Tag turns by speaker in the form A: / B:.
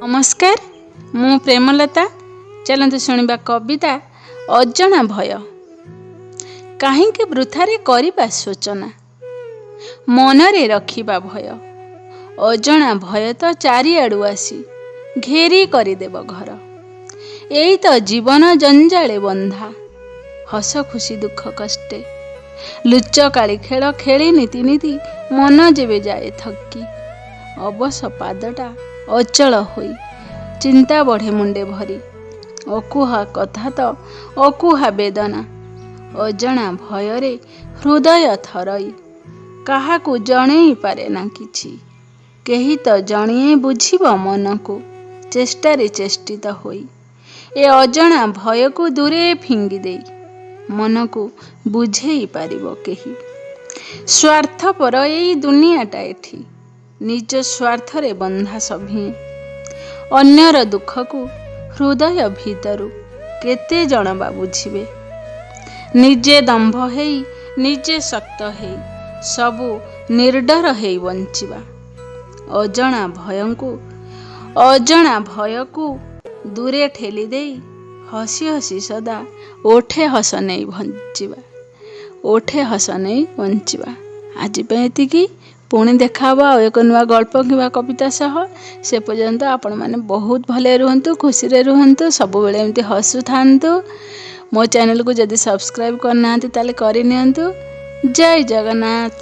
A: नमस्कार, मु प्रेमलता। चलते शुणा कविता अजणा भय। कहीं वृथारे करिबा सोचना, मनरे रखिबा भय। अजणा भय तो चारिआडू आसी घेरी करदेव घर। एई तो जीवन जंजाले बंधा, हस खुशी दुख कष्टे। लुचकाली खेल खेली नीति नीति मन जेबे जाए थकी। अबस पादटा अचल होई चिंता बढ़े मुंडे भरी। अकुहा कथा तो अकुहा वेदना, अजणा भयरे हृदय थरई। काहाकू जणेई पारे ना किछि, केही तो जणिए बुझिब मन को चेष्टारे चेष्टित होई। ए अजणा भय को दूरे फिंगी देई मन को बुझेई पारिब केही। स्वार्थपर एई दुनियाटा एठी, निज स्वार्थरे बंधा सभी। अन्यर दुख को हृदय भीतरु केते जण बा बुझिबे। निजे दंभ हेई निजे शक्त हेई सबु निर्डर हेई बंचिबा। अजणा भय को दूरे ठेली देई हसी हसी सदा ओठे हस नहीं बंचिबा। आज एतिकी, पुणी देखा एक नुआ गल्प कि कविता सह। से पर्यंत आपण मैंने बहुत भले रुहतु, खुशी रे रुहतु, सब बेले एमती हसु थांतु। मो चैनल को जदि सब्सक्राइब करना ताले करि नियंतु। जय जगन्नाथ।